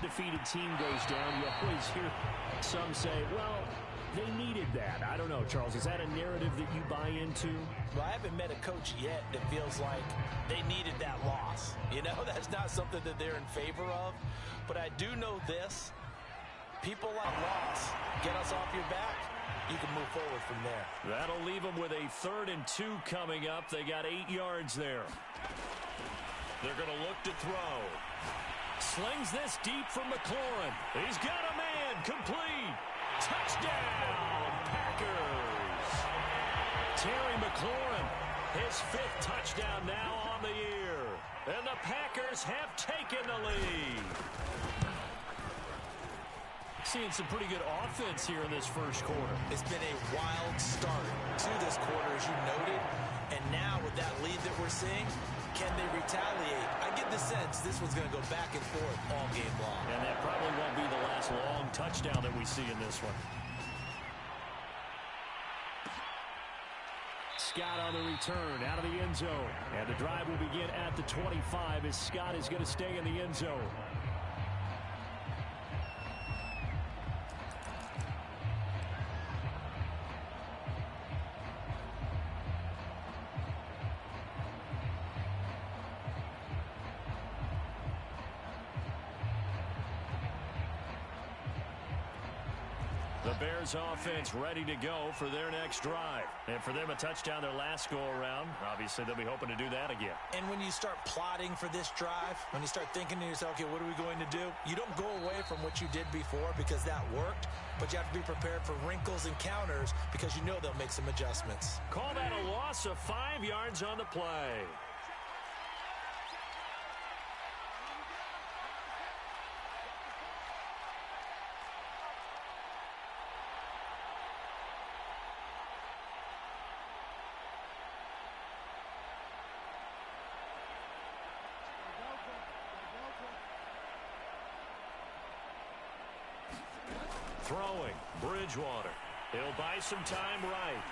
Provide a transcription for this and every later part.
defeated team goes down, you always hear some say, well, they needed that. I don't know, Charles. Is that a narrative that you buy into? Well, I haven't met a coach yet that feels like they needed that loss. You know, that's not something that they're in favor of. But I do know this. People like loss. Get us off your back. You can move forward from there. That'll leave them with a 3rd and 2 coming up. They got 8 yards there. They're going to look to throw. Slings this deep from McLaurin. He's got a man. Complete. Touchdown, Packers. Terry McLaurin, his 5th touchdown now on the year. And the Packers have taken the lead. Seeing some pretty good offense here in this first quarter. It's been a wild start to this quarter, as you noted. And now with that lead that we're seeing, can they retaliate? I get the sense this one's going to go back and forth all game long. And that probably won't be the last long touchdown that we see in this one. Scott on the return out of the end zone. And the drive will begin at the 25 as Scott is going to stay in the end zone. The Bears offense ready to go for their next drive. And for them, a touchdown their last go-around. Obviously, they'll be hoping to do that again. And when you start plotting for this drive, when you start thinking to yourself, okay, what are we going to do? You don't go away from what you did before because that worked, but you have to be prepared for wrinkles and counters because you know they'll make some adjustments. Call that a loss of 5 yards on the play. Throwing, Bridgewater. He'll buy some time right.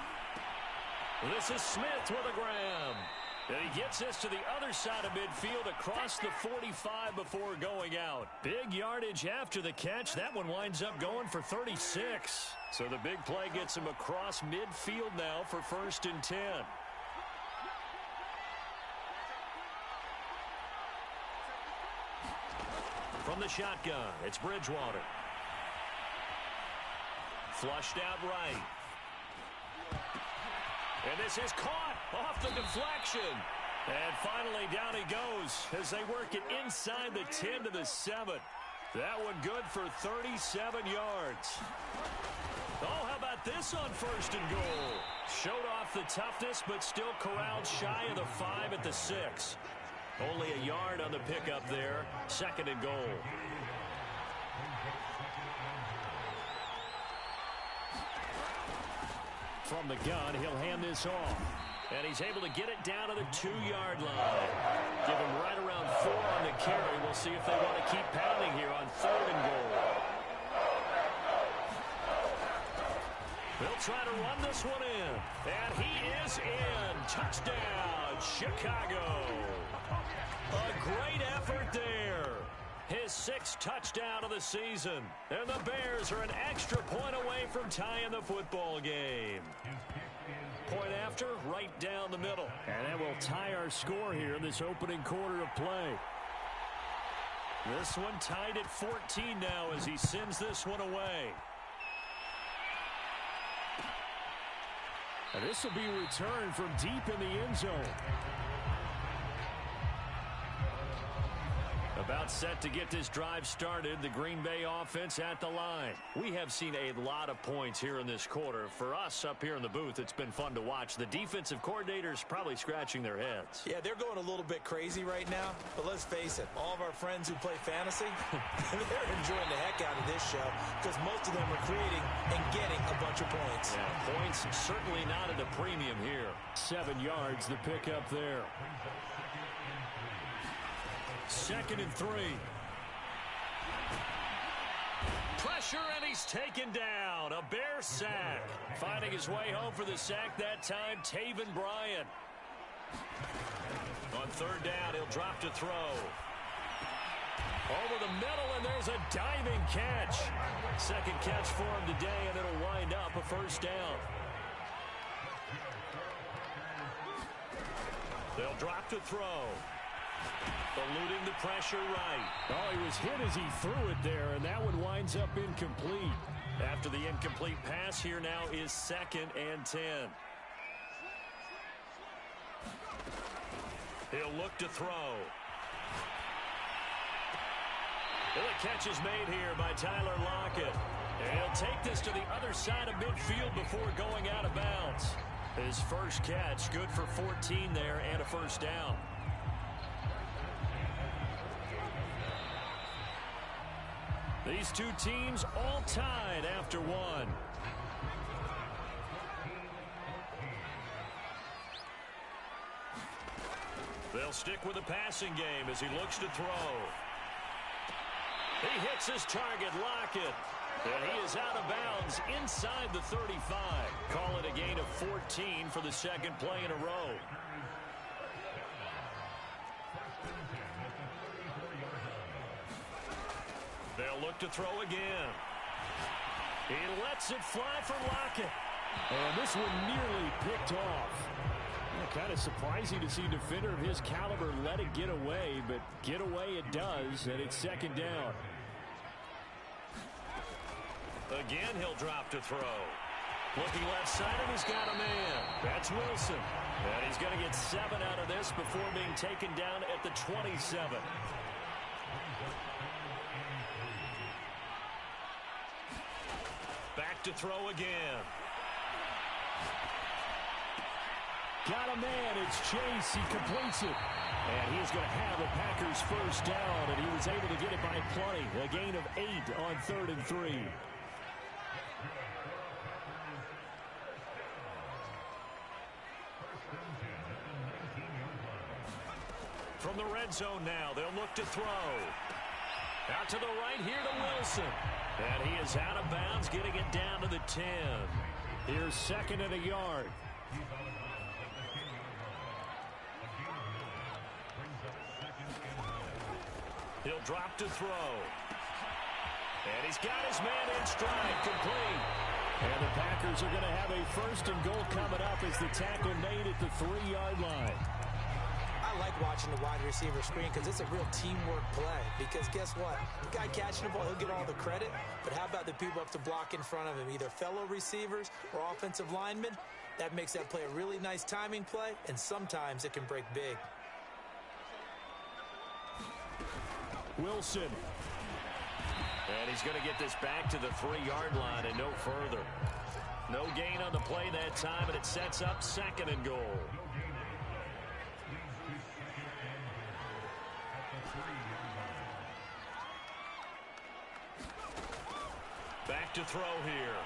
This is Smith with a grab. And he gets this to the other side of midfield across the 45 before going out. Big yardage after the catch. That one winds up going for 36. So the big play gets him across midfield now for 1st and 10. From the shotgun, it's Bridgewater. Flushed out right. And this is caught off the deflection. And finally down he goes as they work it inside the 10 to the 7. That one good for 37 yards. Oh, how about this on 1st and goal? Showed off the toughness, but still corralled shy of the 5 at the 6. Only a yard on the pickup there. 2nd and goal. From the gun, he'll hand this off. And he's able to get it down to the 2-yard line. Give him right around 4 on the carry. We'll see if they want to keep pounding here on 3rd and goal. They'll try to run this one in. And he is in. Touchdown, Chicago. A great effort there. His 6th touchdown of the season. And the Bears are an extra point away from tying the football game. Point after, right down the middle. And that will tie our score here in this opening quarter of play. This one tied at 14 now as he sends this one away. And this will be returned from deep in the end zone. About set to get this drive started. The Green Bay offense at the line. We have seen a lot of points here in this quarter. For us up here in the booth, it's been fun to watch. The defensive coordinators probably scratching their heads. Yeah, they're going a little bit crazy right now. But let's face it, all of our friends who play fantasy, they're enjoying the heck out of this show because most of them are creating and getting a bunch of points. Yeah, points certainly not at a premium here. 7 yards, the pickup there. 2nd and 3. Pressure, and he's taken down. A Bear sack. Finding his way home for the sack that time, Taven Bryan. On 3rd down, he'll drop to throw. Over the middle, and there's a diving catch. Second catch for him today, and it'll wind up a first down. They'll drop to throw. Eluding the pressure right. Oh, he was hit as he threw it there, and that one winds up incomplete. After the incomplete pass, here now is 2nd and 10. He'll look to throw. The catch is made here by Tyler Lockett. And he'll take this to the other side of midfield before going out of bounds. His first catch, good for 14 there and a first down. These two teams all tied after one. They'll stick with the passing game as he looks to throw. He hits his target, Lockett. And he is out of bounds inside the 35. Call it a gain of 14 for the second play in a row. They'll look to throw again. He lets it fly for Lockett. And this one nearly picked off. Kind of surprising to see a defender of his caliber let it get away, but get away it does, and it's second down. Again, he'll drop to throw. Looking left side, and he's got a man. That's Wilson. And he's going to get 7 out of this before being taken down at the 27. Back to throw again. Got a man. It's Chase. He completes it. And he's going to have the Packers first down, and he was able to get it by plenty. A gain of 8 on 3rd and 3. From the red zone now, they'll look to throw. Out to the right here to Wilson. And he is out of bounds, getting it down to the 10. Here's 2nd and a yard. He'll drop to throw. And he's got his man in stride, complete. And the Packers are going to have a 1st and goal coming up as the tackle made at the 3-yard line. I like watching the wide receiver screen because it's a real teamwork play. Because guess what? The guy catching the ball, he'll get all the credit. But how about the people up to block in front of him, either fellow receivers or offensive linemen? That makes that play a really nice timing play, and sometimes it can break big. Wilson. And he's going to get this back to the 3-yard line and no further. No gain on the play that time, and it sets up 2nd and goal. Back to throw here.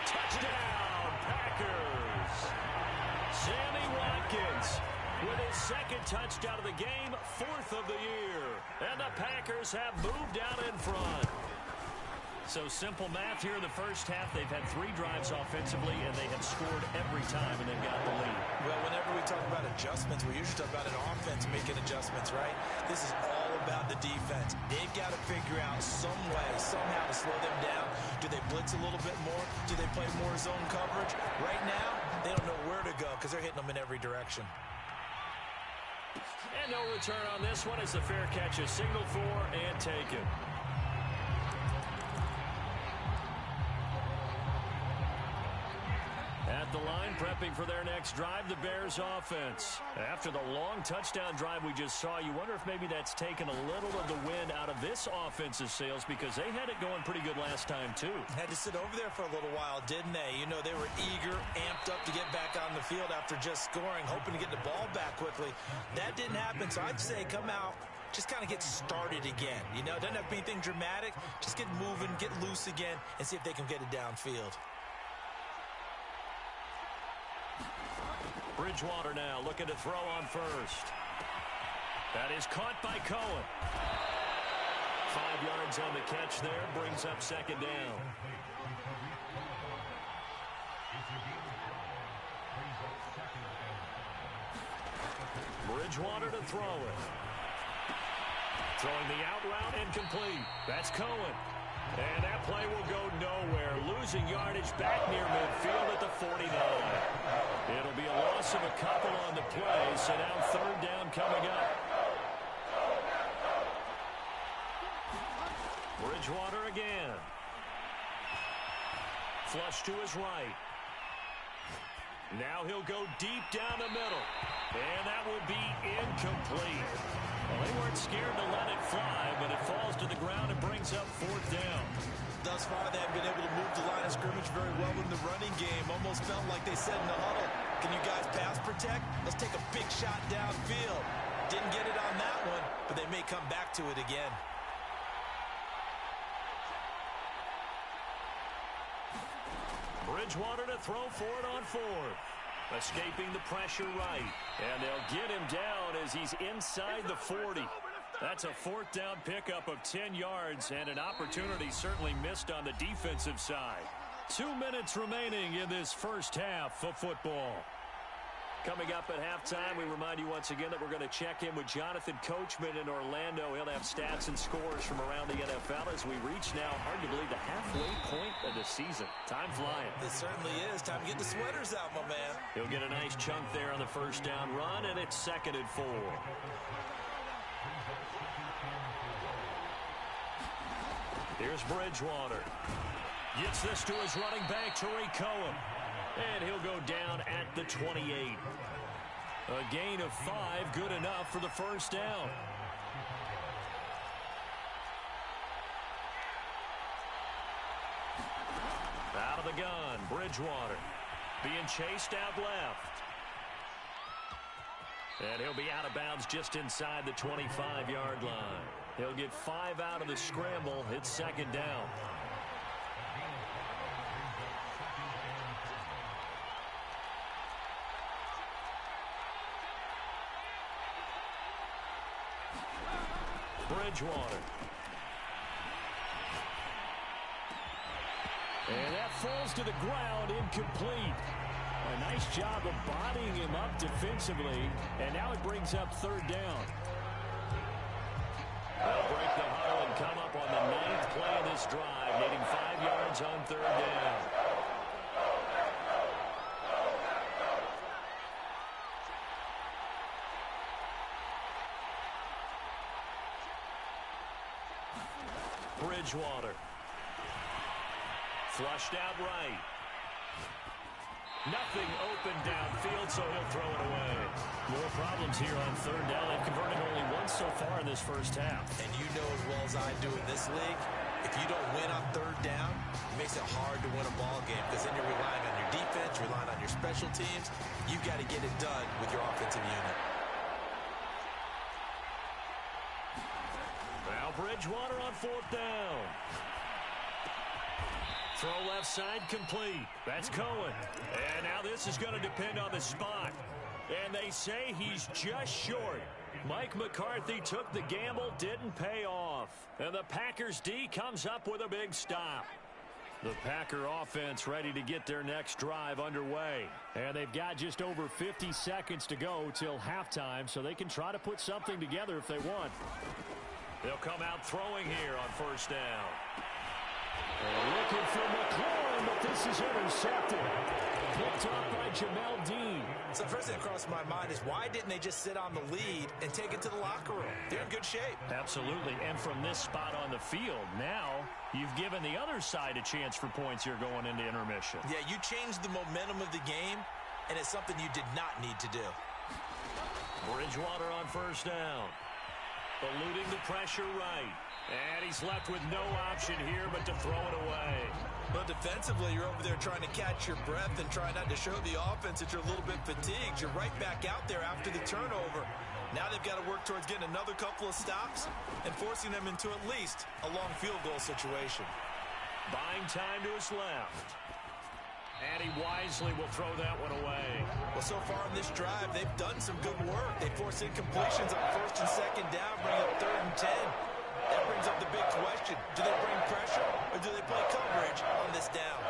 Touchdown, Packers! Sammy Watkins with his 2nd touchdown of the game, 4th of the year. And the Packers have moved out in front. So simple math here in the first half. They've had 3 drives offensively, and they have scored every time, and they've got the lead. Well, whenever we talk about adjustments, we usually talk about an offense making adjustments, right? This is all about the defense. They've got to figure out some way, somehow to slow them down. Do they blitz a little bit more? Do they play more zone coverage? Right now, they don't know where to go because they're hitting them in every direction. And no return on this one as the fair catch is signaled for and taken. At the line, prepping for their next drive, the Bears offense. After the long touchdown drive we just saw, you wonder if maybe that's taken a little of the wind out of this offense's sails because they had it going pretty good last time, too. Had to sit over there for a little while, didn't they? You know, they were eager, amped up to get back on the field after just scoring, hoping to get the ball back quickly. That didn't happen, so I'd say come out, just kind of get started again. You know, doesn't have to be anything dramatic. Just get moving, get loose again, and see if they can get it downfield. Bridgewater now looking to throw on first. That is caught by Cohen. 5 yards on the catch there, brings up 2nd down. Bridgewater to throw it. Throwing the out route and complete. That's Cohen. And that play will go nowhere. Losing yardage back near midfield at the 49. It'll be a loss of a couple on the play, so now third down coming up. Bridgewater again. Flush to his right. Now he'll go deep down the middle. And that would be incomplete. Well, they weren't scared to let it fly, but it falls to the ground and brings up fourth down. Thus far, they haven't been able to move the line of scrimmage very well in the running game. Almost felt like they said in the huddle, can you guys pass protect? Let's take a big shot downfield. Didn't get it on that one, but they may come back to it again. Bridgewater to throw for it on fourth. Escaping the pressure right. And they'll get him down as he's inside the 40. That's a fourth down pickup of 10 yards and an opportunity certainly missed on the defensive side. 2 minutes remaining in this first half of football. Coming up at halftime, we remind you once again that we're going to check in with Jonathan Coachman in Orlando. He'll have stats and scores from around the NFL as we reach now, hard to believe, the halfway point of the season. Time flying. It certainly is. Time to get the sweaters out, my man. He'll get a nice chunk there on the first down run, and it's 2nd and 4. Here's Bridgewater. Gets this to his running back, Tariq Cohen. And he'll go down at the 28. A gain of 5, good enough for the first down. Out of the gun, Bridgewater. Being chased out left. And he'll be out of bounds just inside the 25-yard line. He'll get 5 out of the scramble. It's 2nd down. Bridgewater. And that falls to the ground, incomplete. A nice job of bodying him up defensively, and now it brings up 3rd down. They'll break the huddle and come up on the 9th play of this drive, needing 5 yards on 3rd down. Bridgewater. Flushed out right. Nothing open downfield, so he'll throw it away. More problems here on 3rd down. They've converted only once so far in this first half. And you know as well as I do in this league, if you don't win on 3rd down, it makes it hard to win a ball game because then you're relying on your defense, you're relying on your special teams. You've got to get it done with your offensive unit. Now Bridgewater on 4th down. Throw left side complete. That's Cohen. And now this is going to depend on the spot. And they say he's just short. Mike McCarthy took the gamble, didn't pay off. And the Packers D comes up with a big stop. The Packer offense ready to get their next drive underway. And they've got just over 50 seconds to go till halftime, so they can try to put something together if they want. They'll come out throwing here on 1st down. Looking for McLaurin, but this is intercepted. Picked off by Jamel Dean. So first thing that crossed my mind is why didn't they just sit on the lead and take it to the locker room? They're in good shape. Absolutely, and from this spot on the field, now you've given the other side a chance for points here going into intermission. Yeah, you changed the momentum of the game, and it's something you did not need to do. Bridgewater on 1st down. Eluding the pressure right. And he's left with no option here but to throw it away. But defensively, you're over there trying to catch your breath and try not to show the offense that you're a little bit fatigued. You're right back out there after the turnover. Now they've got to work towards getting another couple of stops and forcing them into at least a long field goal situation. Buying time to his left. And he wisely will throw that one away. Well, so far in this drive, they've done some good work. They force incompletions on 1st and 2nd down, bring up 3rd and 10. That brings up the big question. Do they bring pressure or do they play coverage on this down?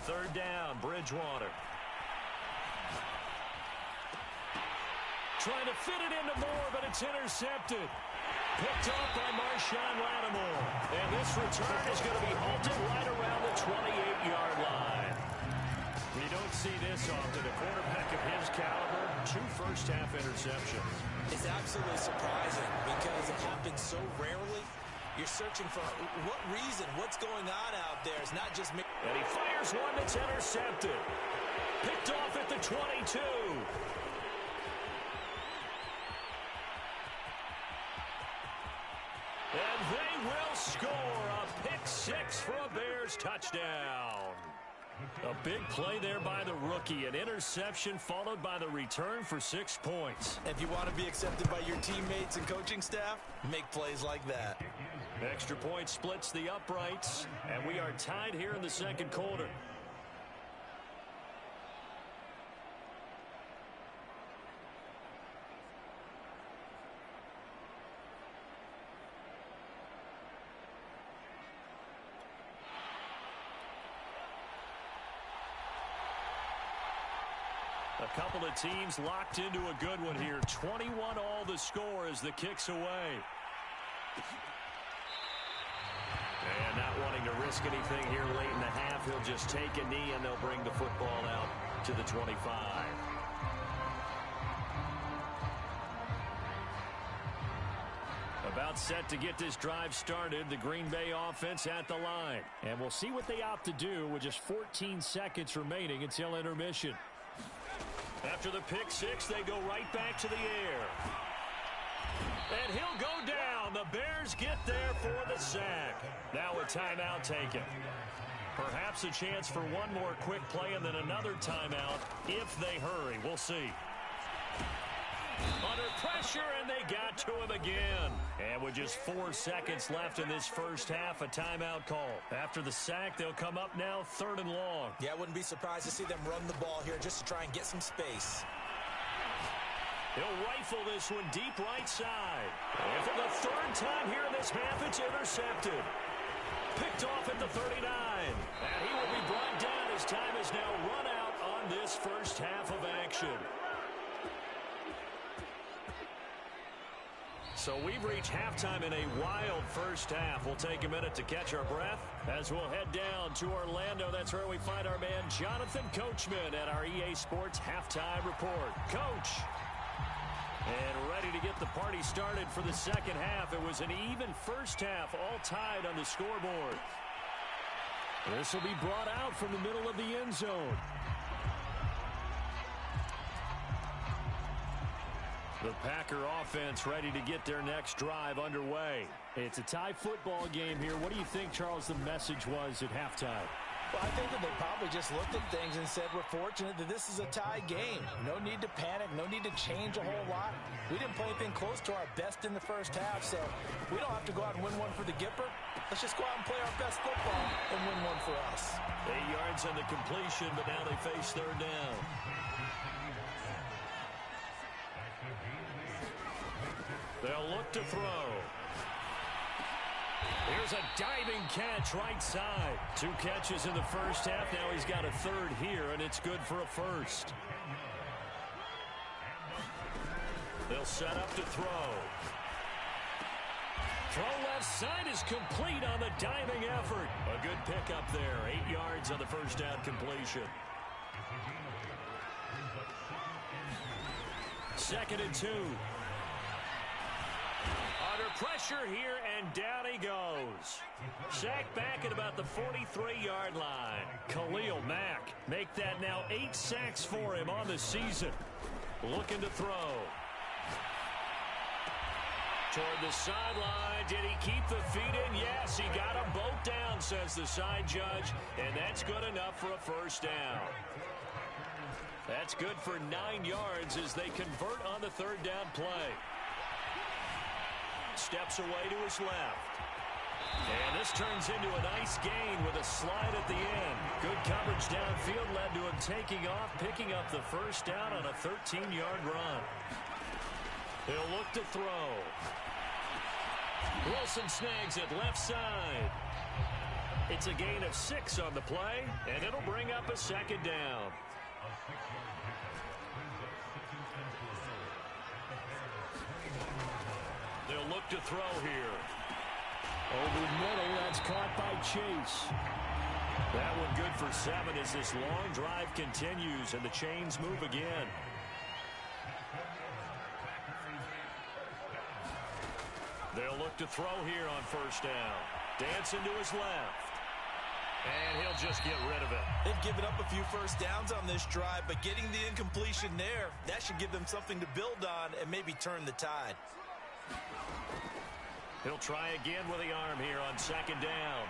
third down, Bridgewater. Trying to fit it into Moore, but it's intercepted. Picked off by Marshawn Lattimore. And this return is going to be halted right around the 28-yard line. We don't see this often. A quarterback of his caliber, 2 first-half interceptions. It's absolutely surprising because it happens so rarely. You're searching for what reason, what's going on out there. It's not just me. And he fires one that's intercepted. Picked off at the 22. And they will score a pick 6 for a Bears touchdown. A big play there by the rookie. An interception followed by the return for 6 points. If you want to be accepted by your teammates and coaching staff, make plays like that. Extra point splits the uprights, and we are tied here in the second quarter. A couple of teams locked into a good one here. 21 all the score as the kick's away. And not wanting to risk anything here late in the half, he'll just take a knee and they'll bring the football out to the 25. About set to get this drive started, the Green Bay offense at the line. And we'll see what they opt to do with just 14 seconds remaining until intermission. After the pick 6, they go right back to the air. And he'll go down. The Bears get there for the sack. Now a timeout taken. Perhaps a chance for one more quick play and then another timeout if they hurry. We'll see. Under pressure, and they got to him again. And with just 4 seconds left in this first half, a timeout call. After the sack, they'll come up now 3rd and long. Yeah, I wouldn't be surprised to see them run the ball here just to try and get some space. He'll rifle this one deep right side. And for the 3rd time here in this half, it's intercepted. Picked off at the 39. And he will be brought down as time is now run out on this first half of action. So we've reached halftime in a wild first half. We'll take a minute to catch our breath as we'll head down to Orlando. That's where we find our man Jonathan Coachman at our EA Sports Halftime Report. Coach. And ready to get the party started for the second half. It was an even first half, all tied on the scoreboard. This will be brought out from the middle of the end zone. The Packer offense ready to get their next drive underway. It's a tie football game here. What do you think, Charles, the message was at halftime? Well, I think that they probably just looked at things and said, we're fortunate that this is a tie game. No need to panic. No need to change a whole lot. We didn't play anything close to our best in the first half, so we don't have to go out and win one for the Gipper. Let's just go out and play our best football and win one for us. 8 yards on the completion, but now they face 3rd down. They'll look to throw. Here's a diving catch right side. 2 catches in the first half. Now he's got a 3rd here, and it's good for a 1st. They'll set up to throw. Throw left side is complete on the diving effort. A good pickup there. 8 yards on the first down completion. 2nd and 2. Under pressure here, and down he goes. Sacked back at about the 43-yard line. Khalil Mack make that now 8 sacks for him on the season. Looking to throw. Toward the sideline. Did he keep the feet in? Yes, he got them both down, says the side judge. And that's good enough for a 1st down. That's good for 9 yards as they convert on the 3rd down play. Steps away to his left. And this turns into a nice gain with a slide at the end. Good coverage downfield led to him taking off, picking up the 1st down on a 13-yard run. He'll look to throw. Wilson snags it left side. It's a gain of 6 on the play, and it'll bring up a second down. They'll look to throw here. Over the middle, that's caught by Chase. That one good for 7 as this long drive continues and the chains move again. They'll look to throw here on first down. Dancing to his left. And he'll just get rid of it. They've given up a few first downs on this drive, but getting the incompletion there, that should give them something to build on and maybe turn the tide. He'll try again with the arm here on second down.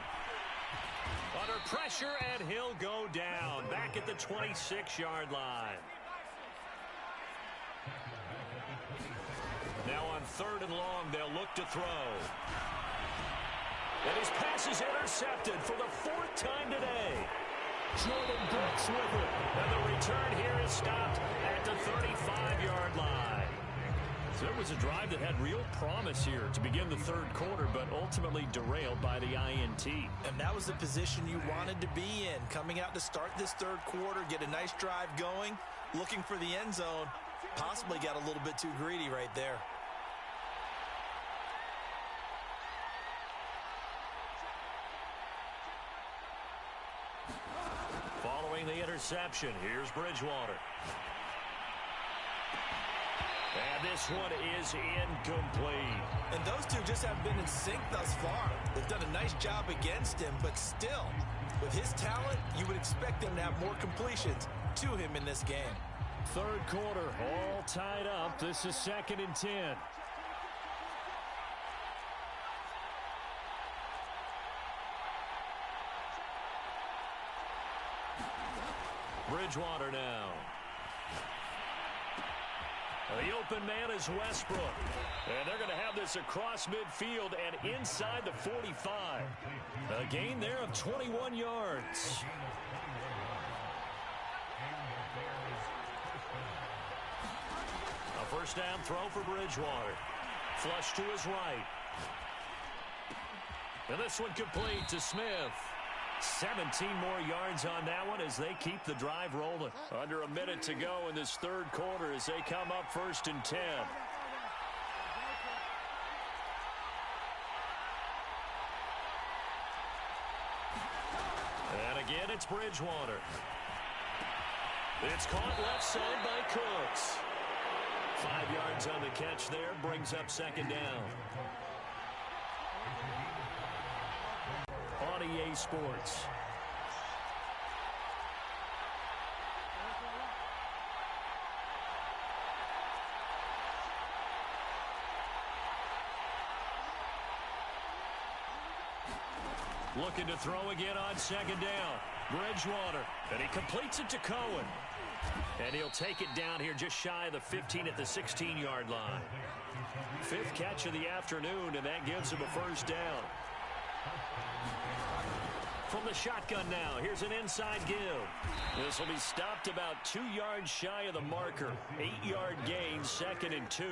Under pressure, and he'll go down back at the 26-yard line. Now on third and long, they'll look to throw. And his pass is intercepted for the 4th time today. Jordan Brooks with it. And the return here is stopped at the 35-yard line. So it was a drive that had real promise here to begin the third quarter, but ultimately derailed by the INT. And that was the position you wanted to be in. Coming out to start this third quarter, get a nice drive going, looking for the end zone. Possibly got a little bit too greedy right there. Following the interception, here's Bridgewater. And this one is incomplete. And those two just haven't been in sync thus far. They've done a nice job against him, but still, with his talent, you would expect them to have more completions to him in this game. Third quarter, all tied up. This is 2nd and 10. Bridgewater now. The open man is Westbrook. And they're going to have this across midfield and inside the 45. A gain there of 21 yards. A first down throw for Bridgewater. Flush to his right. And this one complete to Smith. 17 more yards on that one as they keep the drive rolling. Under a minute to go in this third quarter as they come up 1st and 10. And again, it's Bridgewater. It's caught left side by Cooks. 5 yards on the catch there, brings up second down. On EA Sports. Looking to throw again on second down. Bridgewater, and he completes it to Cohen. And he'll take it down here just shy of the 15 at the 16-yard line. 5th catch of the afternoon, and that gives him a first down. From the shotgun now, here's an inside give. This will be stopped about 2 yards shy of the marker. 8-yard gain, 2nd and 2.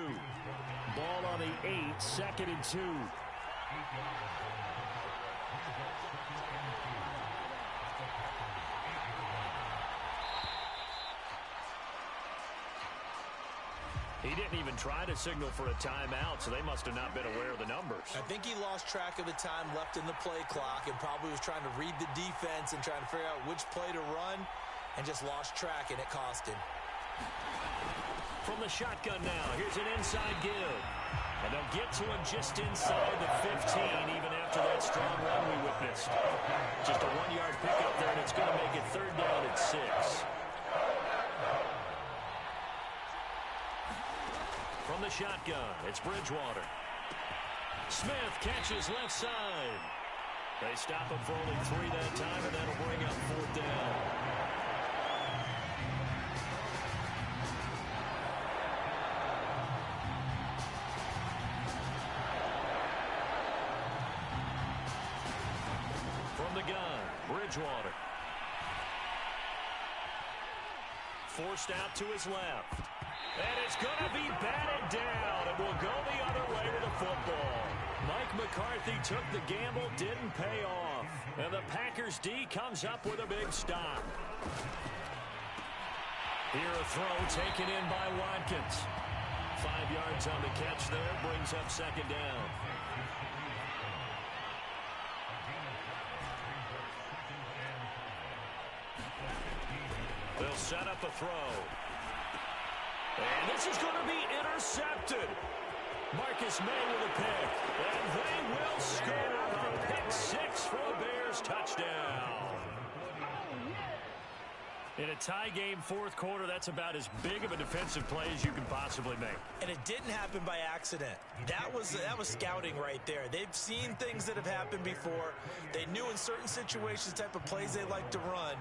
Ball on the 8, 2nd and 2. He didn't even try to signal for a timeout, so they must have not been aware of the numbers. I think he lost track of the time left in the play clock and probably was trying to read the defense and trying to figure out which play to run and just lost track, and it cost him. From the shotgun now, here's an inside give. And they'll get to him just inside the 15, even after that strong run we witnessed. Just a 1-yard pickup there, and it's going to make it 3rd down at 6. From the shotgun, it's Bridgewater. Smith catches left side. They stop him for only 3 that time, and that'll bring up 4th down. From the gun, Bridgewater. Forced out to his left. And it's going to be batted down, and will go the other way with the football. Mike McCarthy took the gamble, didn't pay off. And the Packers D comes up with a big stop. Here a throw taken in by Watkins. 5 yards on the catch there, brings up second down. They'll set up a throw. And this is going to be intercepted. Marcus May with a pick. And they will score a pick six for the Bears. Touchdown. In a tie game, fourth quarter, that's about as big of a defensive play as you can possibly make. And it didn't happen by accident. That was scouting right there. They've seen things that have happened before. They knew in certain situations the type of plays they like to run,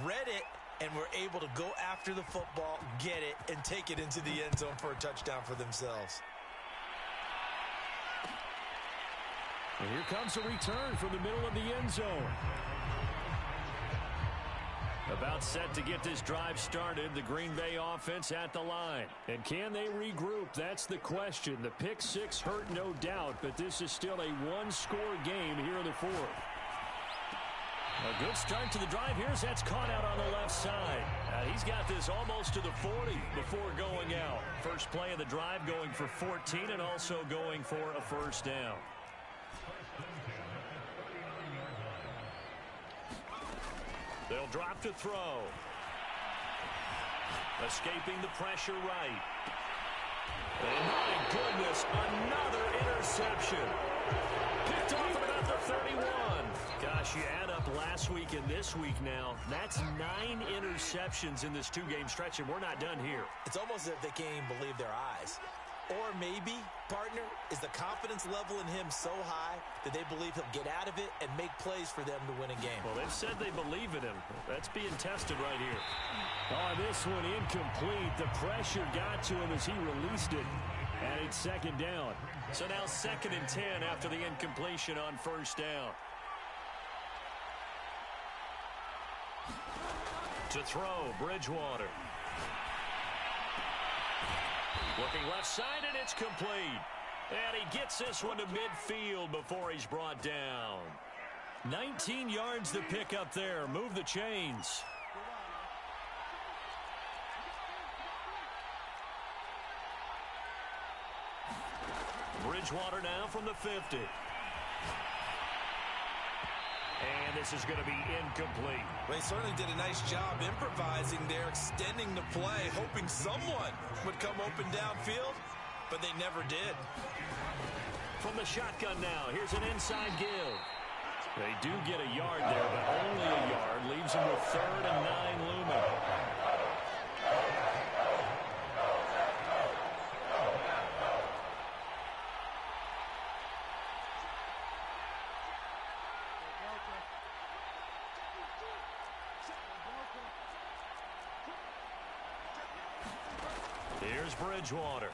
read it, and were able to go after the football, get it, and take it into the end zone for a touchdown for themselves. And here comes a return from the middle of the end zone. About set to get this drive started, the Green Bay offense at the line. And can they regroup? That's the question. The pick six hurt, no doubt, but this is still a one-score game here in the fourth. A good start to the drive. Here's that's caught out on the left side. He's got this almost to the 40 before going out. First play of the drive going for 14 and also going for a first down. They'll drop to throw. Escaping the pressure right. And my goodness, another interception. Picked off at about the 31. Gosh, you add up last week and this week now. That's 9 interceptions in this two-game stretch, and we're not done here. It's almost as if they can't even believe their eyes. Or maybe, partner, is the confidence level in him so high that they believe he'll get out of it and make plays for them to win a game. Well, they've said they believe in him. That's being tested right here. Oh, this one incomplete. The pressure got to him as he released it. And it's second down. So now 2nd and 10 after the incompletion on first down. To throw, Bridgewater. Looking left side, and it's complete. And he gets this one to midfield before he's brought down. 19 yards to pick up there. Move the chains. Bridgewater now from the 50. And this is going to be incomplete. Well, he certainly did a nice job improvising there, extending the play, hoping someone would come open downfield, but they never did. From the shotgun now, here's an inside give. They do get a yard there, but only a yard. Leaves them with 3rd and 9 looming. Here's Bridgewater.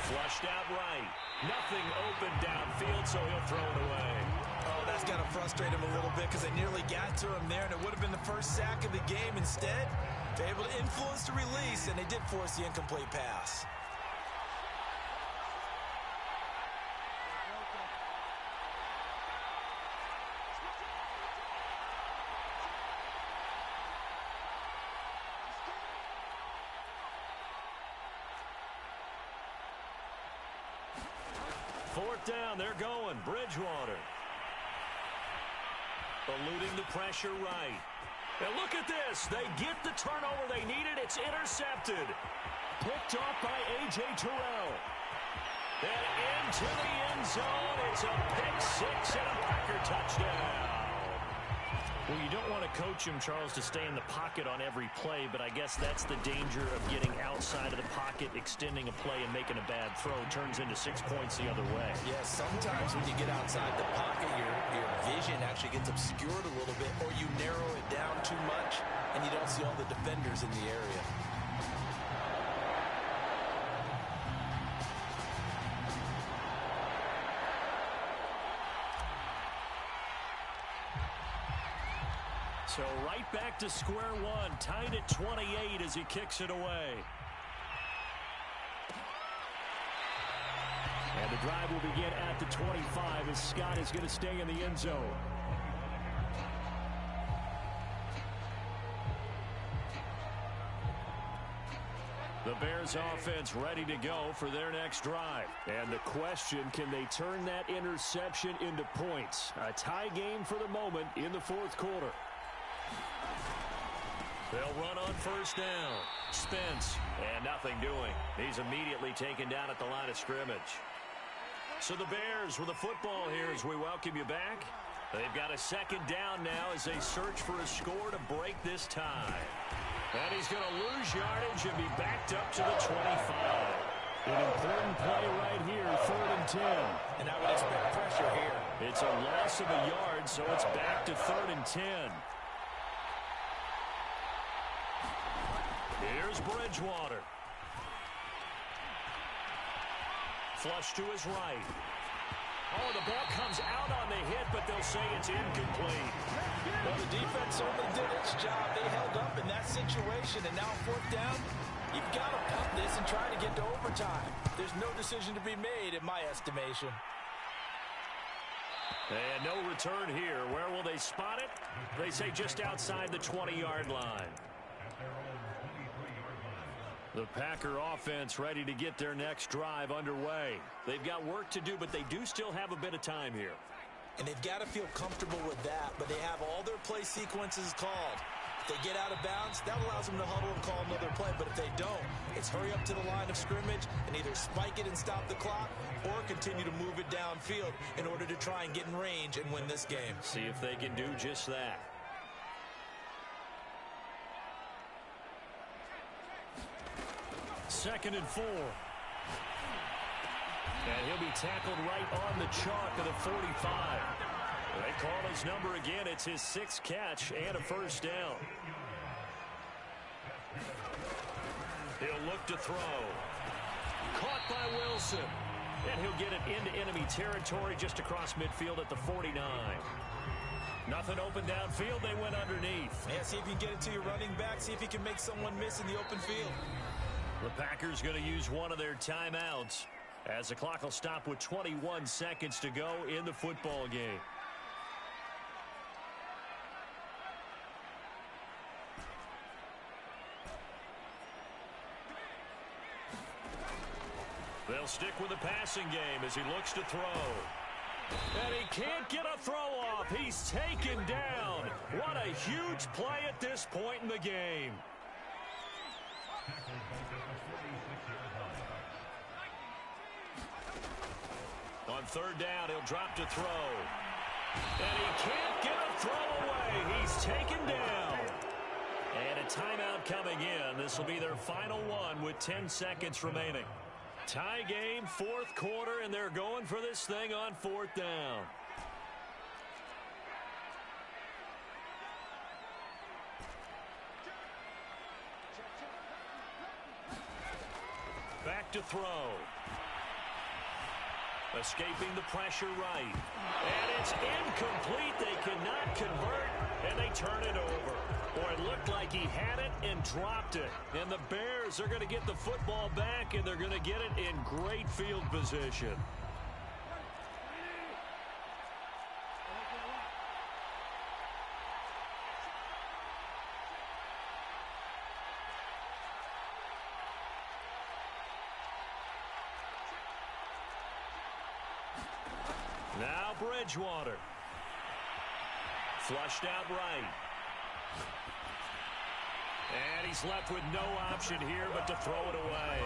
Flushed out right. Nothing open downfield, so he'll throw it away. Oh, that's got to frustrate him a little bit because they nearly got to him there, and it would have been the first sack of the game. Instead, they're able to influence the release, and they did force the incomplete pass. Fourth down, they're going. Bridgewater. Eluding the pressure right. And look at this. They get the turnover they needed. It's intercepted. Picked off by A.J. Terrell. And into the end zone. It's a pick six and a Packer touchdown. Well, you don't want to coach him, Charles, to stay in the pocket on every play, but I guess that's the danger of getting outside of the pocket, extending a play, and making a bad throw. Turns into 6 points the other way. Yeah, sometimes when you get outside the pocket, your vision actually gets obscured a little bit, or you narrow it down too much, and you don't see all the defenders in the area. So right back to square one, tied at 28 as he kicks it away. And The drive will begin at the 25 as Scott is going to stay in the end zone. The Bears offense ready to go for their next drive. And the question, can they turn that interception into points? A tie game for the moment in the fourth quarter. They'll run on first down. Spence, and nothing doing. He's immediately taken down at the line of scrimmage. So the Bears with the football here as we welcome you back. They've got a second down now as they search for a score to break this tie. And he's going to lose yardage and be backed up to the 25. An important play right here, 3rd and 10. And I would expect pressure here. It's a loss of a yard, so it's back to 3rd and 10. Here's Bridgewater. Flush to his right. Oh, the ball comes out on the hit, but they'll say it's incomplete. Well, the defense certainly did its job. They held up in that situation, and now 4th down, you've got to punt this and try to get to overtime. There's no decision to be made, in my estimation. And no return here. Where will they spot it? They say just outside the 20-yard line. The Packer offense ready to get their next drive underway. They've got work to do, but they do still have a bit of time here. And they've got to feel comfortable with that, but they have all their play sequences called. If they get out of bounds, that allows them to huddle and call another play. But if they don't, it's hurry up to the line of scrimmage and either spike it and stop the clock or continue to move it downfield in order to try and get in range and win this game. See if they can do just that. Second and 4. And he'll be tackled right on the chalk of the 45. They call his number again. It's his 6th catch and a first down. He'll look to throw. Caught by Wilson. And he'll get it into enemy territory just across midfield at the 49. Nothing open downfield. They went underneath. Yeah, see if you can get it to your running back. See if you can make someone miss in the open field. The Packers going to use one of their timeouts as the clock will stop with 21 seconds to go in the football game. They'll stick with the passing game as he looks to throw. And he can't get a throw off. He's taken down. What a huge play at this point in the game. On 3rd down, he'll drop to throw. And he can't get a throw away. He's taken down. And a timeout coming in. This will be their final one with 10 seconds remaining. Tie game, 4th quarter, and they're going for this thing on 4th down. Back to throw. Escaping the pressure right. And it's incomplete. They cannot convert, and they turn it over. Boy, it looked like he had it and dropped it. And the Bears are going to get the football back, and they're going to get it in great field position. Now Bridgewater. Flushed out right. And he's left with no option here but to throw it away.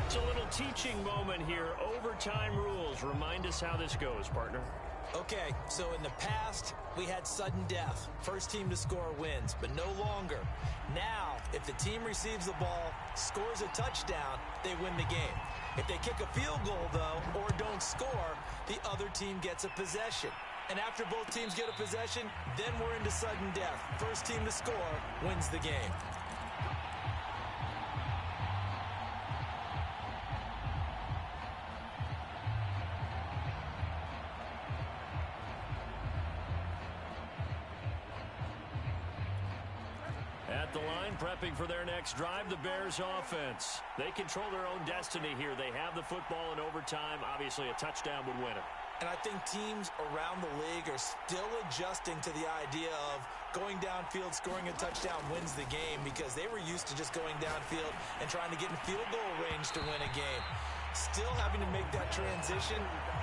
It's a little teaching moment here. Overtime rules. Remind us how this goes, partner. Okay, so in the past, we had sudden death. First team to score wins, but no longer. Now, if the team receives the ball, scores a touchdown, they win the game. If they kick a field goal, though, or don't score, the other team gets a possession. And after both teams get a possession, then we're into sudden death. First team to score wins the game. At the line, prepping for their next drive, the Bears offense. They control their own destiny here. They have the football in overtime. Obviously, a touchdown would win it. And I think teams around the league are still adjusting to the idea of going downfield, scoring a touchdown wins the game, because they were used to just going downfield and trying to get in field goal range to win a game. Still having to make that transition.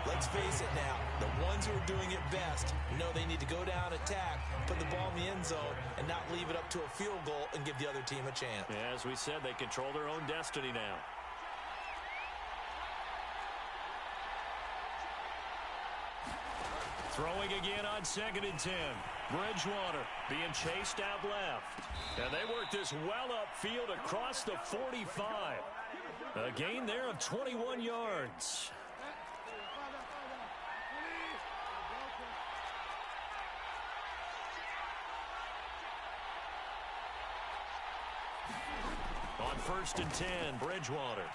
Let's face it now, the ones who are doing it best know they need to go down, attack, put the ball in the end zone, and not leave it up to a field goal and give the other team a chance. Yeah, as we said, they control their own destiny now. Throwing again on 2nd and 10. Bridgewater being chased out left. And they work this well upfield across the 45. A gain there of 21 yards. On 1st and 10, Bridgewater.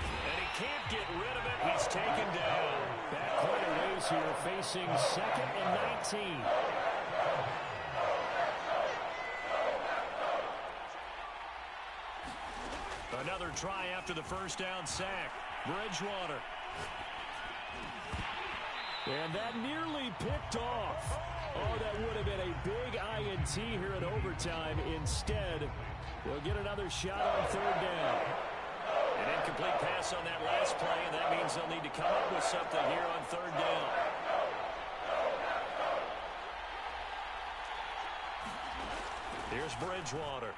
And he can't get rid of it. He's taken down. Back quite a ways here, facing 2nd and 19. Another try after the first down sack. Bridgewater. And that nearly picked off. Oh, that would have been a big INT here in overtime. Instead, they'll get another shot on 3rd down. An incomplete pass on that last play, and that means they'll need to come up with something here on 3rd down. Here's Bridgewater.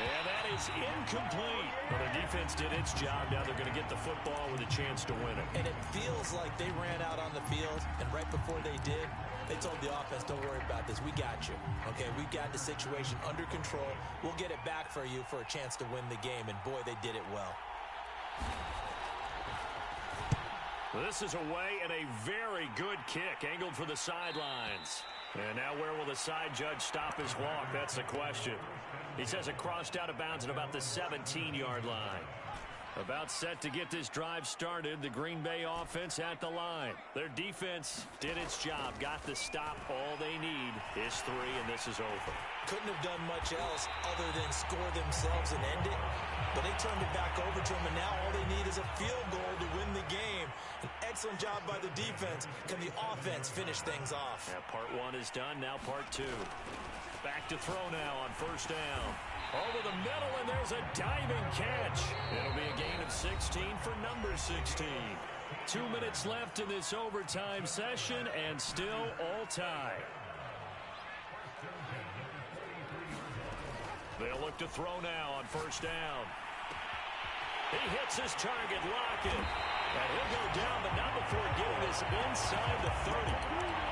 And that is incomplete. Well, the defense did its job. Now they're going to get the football with a chance to win it. And it feels like they ran out on the field, and right before they did, they told the offense, don't worry about this. We got you. Okay, we've got the situation under control. We'll get it back for you for a chance to win the game. And, boy, they did it well. This is away and a very good kick angled for the sidelines. And now where will the side judge stop his walk? That's the question. He says it crossed out of bounds at about the 17-yard line. About set to get this drive started, the Green Bay offense at the line. Their defense did its job, got the stop. All they need is 3, and this is over. Couldn't have done much else other than score themselves and end it. But they turned it back over to them, and now all they need is a field goal to win the game. An excellent job by the defense. Can the offense finish things off? Yeah, part 1 is done, now part 2. Back to throw now on 1st down. Over the middle, and there's a diving catch. It'll be a gain of 16 for number 16. 2 minutes left in this overtime session, and still all tied. They'll look to throw now on 1st down. He hits his target, Lockett. And he'll go down, but not before getting this inside the 30.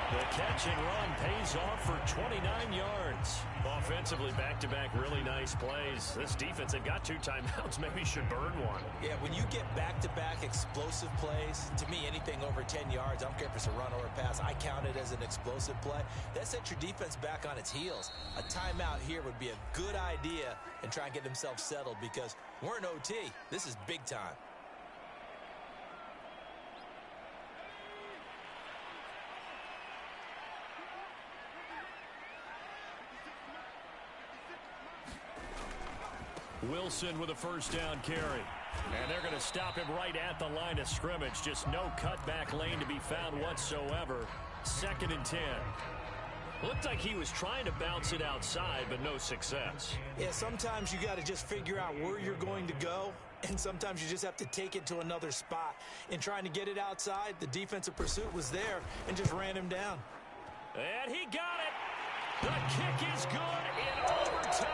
The catch and run pays off for 29 yards. Offensively, back-to-back really nice plays. This defense, they've got 2 timeouts, maybe should burn one. Yeah, when you get back-to-back explosive plays, to me, anything over 10 yards, I don't care if it's a run or a pass, I count it as an explosive play. That sets your defense back on its heels. A timeout here would be a good idea and try and get themselves settled, because we're in OT. This is big time. Wilson with a 1st down carry. And they're going to stop him right at the line of scrimmage. Just no cutback lane to be found whatsoever. 2nd and 10. Looked like he was trying to bounce it outside, but no success. Yeah, sometimes you got to just figure out where you're going to go, and sometimes you just have to take it to another spot. In trying to get it outside, the defensive pursuit was there and just ran him down. And he got it. The kick is good in overtime.